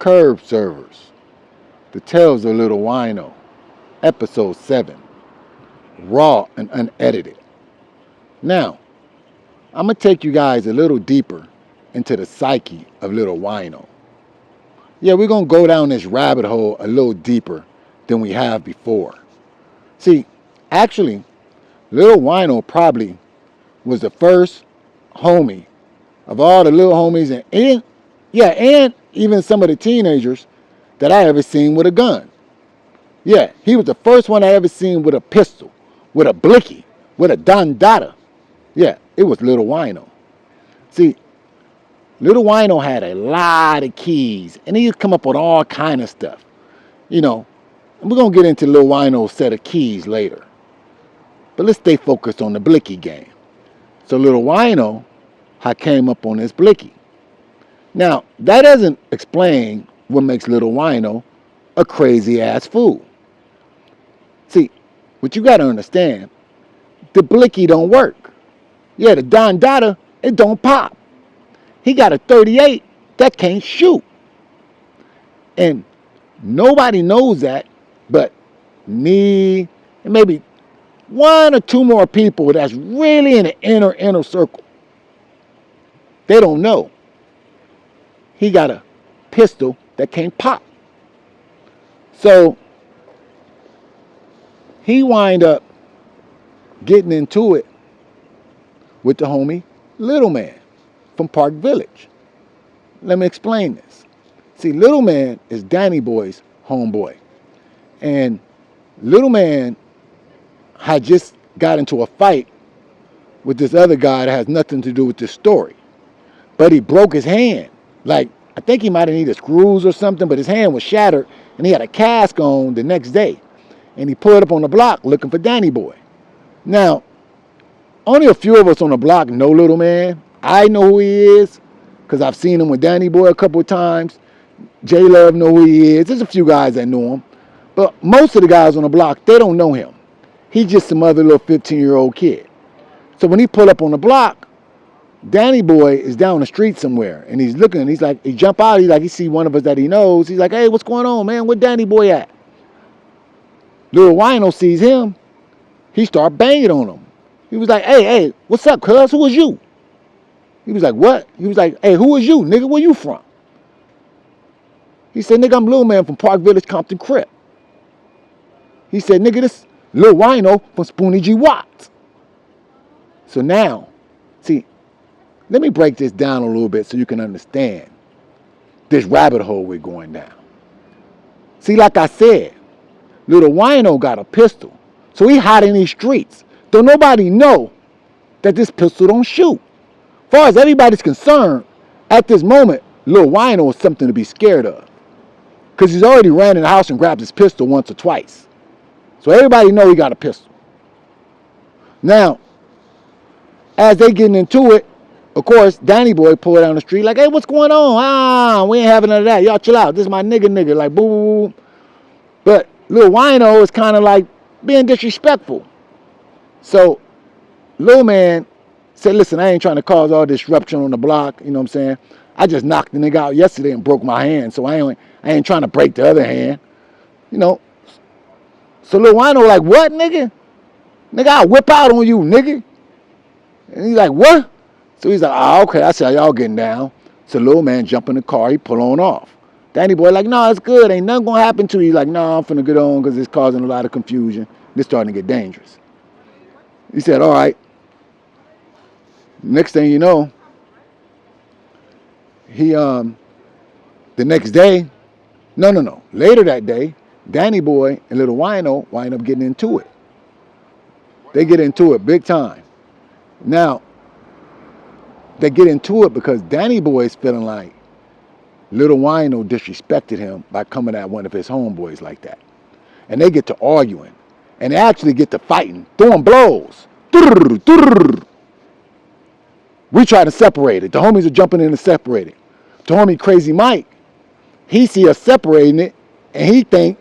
Curb Servers, The Tales of Little Wino, Episode 7, Raw and Unedited. Now, I'm going to take you guys a little deeper into the psyche of Little Wino. Yeah, we're going to go down this rabbit hole a little deeper than we have before. See, actually, Little Wino probably was the first homie of all the little homies and even some of the teenagers that I ever seen with a gun. Yeah, he was the first one I ever seen with a pistol, with a blicky, with a Dondada. Yeah, it was Little Wino. See, Little Wino had a lot of keys, and he'd come up with all kind of stuff. You know, and we're going to get into Little Wino's set of keys later. But let's stay focused on the blicky game. So Little Wino had came up on this blicky. Now, that doesn't explain what makes Little Wino a crazy-ass fool. See, what you got to understand, the blicky don't work. Yeah, the Don Dada, it don't pop. He got a 38 that can't shoot. And nobody knows that but me and maybe one or two more people that's really in the inner circle. They don't know. He got a pistol that can't pop. So he wind up getting into it with the homie Little Man from Park Village. Let me explain this. See, Little Man is Danny Boy's homeboy. And Little Man had just got into a fight with this other guy that has nothing to do with this story. But he broke his hand. Like, I think he might have needed screws or something, but his hand was shattered and he had a cast on the next day. And he pulled up on the block looking for Danny Boy. Now, only a few of us on the block know Little Man. I know who he is because I've seen him with Danny Boy a couple of times. J-Love know who he is. There's a few guys that know him. But most of the guys on the block, they don't know him. He's just some other little 15-year-old kid. So when he pulled up on the block, Danny Boy is down the street somewhere. And he's looking. He's like, he jump out. He's like, he see one of us that he knows. He's like, hey, what's going on, man? Where Danny Boy at? Little Wino sees him. He start banging on him. He was like, hey, what's up, cuz? Who is you? He was like, what? He was like, hey, who is you, nigga? Where you from? He said, nigga, I'm Little Man from Park Village, Compton Crip. He said, nigga, this Lil Wino from Spoonie G. Watts. So now, see, let me break this down a little bit so you can understand this rabbit hole we're going down. See, like I said, Little Wino got a pistol. So he hot in these streets. Don't nobody know that this pistol don't shoot. As far as everybody's concerned, at this moment, Lil Wino is something to be scared of. Because he's already ran in the house and grabbed his pistol once or twice. So everybody know he got a pistol. Now, as they getting into it, of course, Danny Boy pulled down the street like, hey, what's going on? We ain't having none of that. Y'all chill out. This is my nigga. Like, boo. But Lil Wino is kind of like being disrespectful. So, Lil Man said, listen, I ain't trying to cause all disruption on the block. You know what I'm saying? I just knocked the nigga out yesterday and broke my hand. So I ain't trying to break the other hand. You know. So Lil Wino like, what, nigga? Nigga, I'll whip out on you, nigga. And he's like, what? So he's like, okay, I see how y'all getting down. So Lil Man jump in the car, he pull on off. Danny Boy like, no, it's good. Ain't nothing gonna happen to you. He's like, no, I'm finna get on because it's causing a lot of confusion. This starting to get dangerous. He said, all right. Next thing you know, he, the next day, no. Later that day, Danny Boy and Little Wino wind up getting into it. They get into it big time. Now, they get into it because Danny Boy is feeling like Little Wino disrespected him by coming at one of his homeboys like that. And they get to arguing. And they actually get to fighting, throwing blows. We try to separate it. The homies are jumping in to separate it. The homie Crazy Mike, he see us separating it, and he think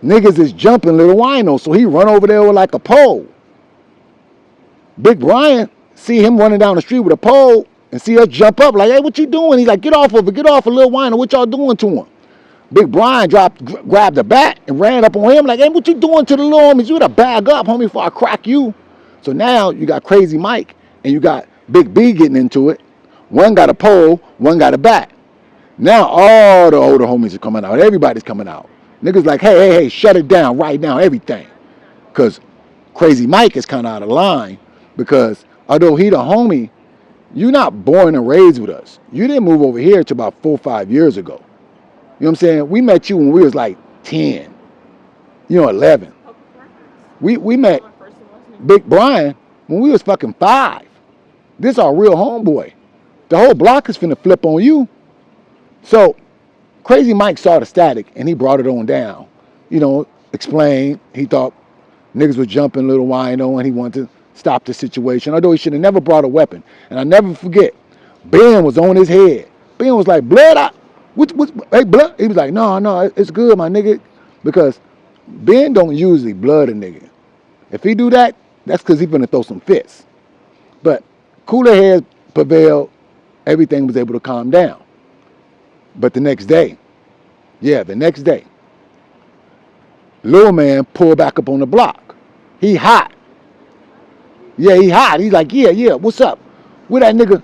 niggas is jumping Little Wino, so he run over there with like a pole. Big Brian see him running down the street with a pole. and see us jump up like, hey, what you doing? He's like, get off of it, get off of Lil Wino. What y'all doing to him? Big Brian grabbed the bat and ran up on him like, hey, what you doing to the little homies? You gotta bag up, homie, before I crack you. So now you got Crazy Mike and you got Big B getting into it. One got a pole, one got a bat. Now all the older homies are coming out. Everybody's coming out. Niggas like, hey, shut it down right now, everything. Because Crazy Mike is kind of out of line because although he the homie, you're not born and raised with us. You didn't move over here till about 4 or 5 years ago. You know what I'm saying? We met you when we was like 10, 11. We met Big Brian when we was fucking 5. This our real homeboy. The whole block is finna flip on you. So Crazy Mike saw the static and he brought it on down. Explained he thought niggas was jumping Little Wino and he wanted to stop the situation. Although he should have never brought a weapon. And I never forget, Ben was on his head. Ben was like, blood, hey, blood? He was like, no, it's good, my nigga. Because Ben don't usually blood a nigga. If he do that, that's because he finna throw some fits. But cooler heads prevailed. Everything was able to calm down. But the next day, Lil Man pulled back up on the block. He hot. Yeah, he hot. He's like, yeah, what's up? Where that nigga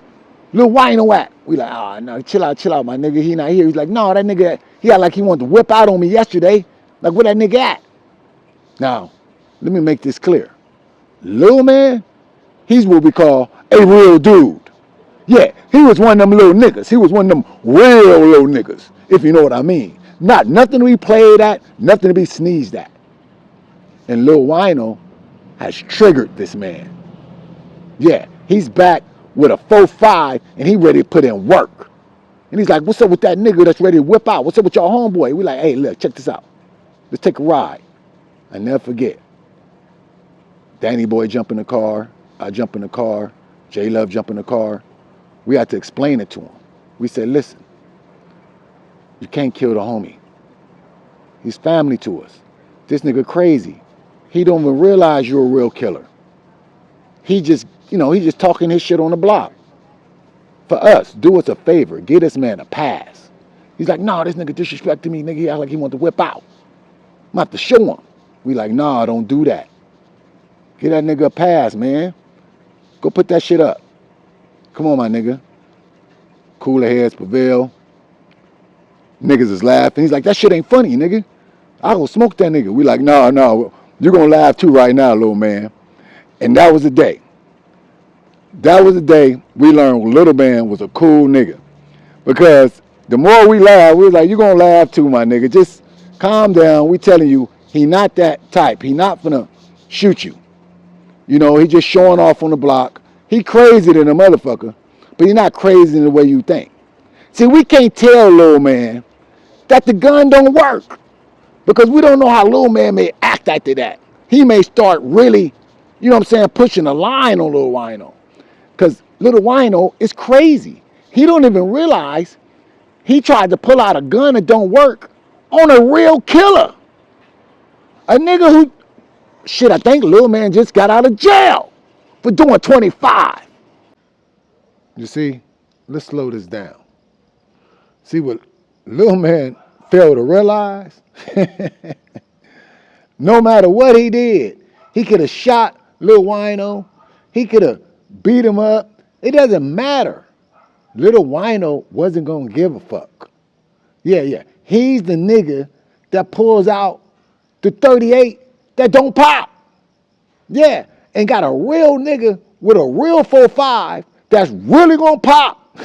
Lil Wino at? We like, oh, no, chill out, my nigga. He not here. He's like, no, that nigga, he act like he wanted to whip out on me yesterday. Like, where that nigga at? Now, let me make this clear. Lil Man, he's what we call a real dude. Yeah, he was one of them little niggas. He was one of them real little niggas, if you know what I mean. Nothing to be played at, nothing to be sneezed at. And Lil Wino has triggered this man. Yeah, he's back with a 4-5 and he ready to put in work. And he's like, what's up with that nigga that's ready to whip out? What's up with your homeboy? We like, hey, look, check this out. Let's take a ride. I never forget. Danny Boy jump in the car. I jump in the car. J Love jump in the car. We had to explain it to him. We said, listen, you can't kill the homie. He's family to us. This nigga crazy. He don't even realize you're a real killer. He just talking his shit on the block. For us, do us a favor. Give this man a pass. He's like, nah, this nigga disrespecting me. Nigga, he act like he want to whip out. I'm have to show him. We like, nah, don't do that. Give that nigga a pass, man. Go put that shit up. Come on, my nigga. Cooler heads prevail. Niggas is laughing. He's like, that shit ain't funny, nigga. I go smoke that nigga. We like, no. You're going to laugh too right now, little man. And that was the day. That was the day we learned Little Man was a cool nigga. Because the more we laugh, we was like, you're going to laugh too, my nigga. Just calm down. We telling you, he not that type. He not finna shoot you. He just showing off on the block. He crazy than a motherfucker, but he's not crazy in the way you think. See, we can't tell Lil Man that the gun don't work because we don't know how Lil Man may act after that. He may start really, pushing a line on Lil Wino because Lil Wino is crazy. He don't even realize he tried to pull out a gun that don't work on a real killer. A nigga who, I think Lil Man just got out of jail for doing 25. You see, let's slow this down. See what Lil Man failed to realize? No matter what he did, he could have shot Lil Wino. He could have beat him up. It doesn't matter. Little Wino wasn't going to give a fuck. Yeah. He's the nigga that pulls out the 38 that don't pop. Yeah, and got a real nigga with a real 4-5 that's really gonna pop.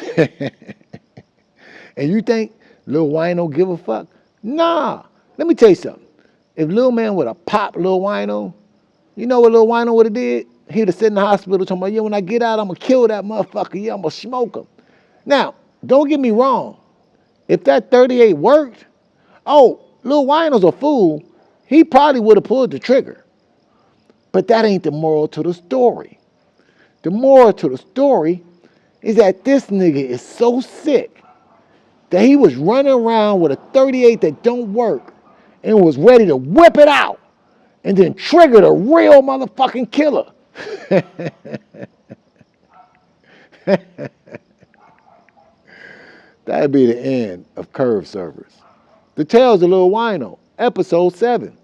And you think Lil Wino give a fuck? Nah. Let me tell you something. If Lil Man would have popped Lil Wino, you know what Lil Wino would have did? He'd have sat in the hospital talking about, yeah, when I get out, I'm gonna kill that motherfucker. Yeah, I'm gonna smoke him. Now, don't get me wrong. If that 38 worked, Lil Wino's a fool. He probably would have pulled the trigger. But that ain't the moral to the story. The moral to the story is that this nigga is so sick that he was running around with a 38 that don't work and was ready to whip it out and then trigger the real motherfucking killer. That'd be the end of curve servers. The Tales of Lil Wino, episode 7.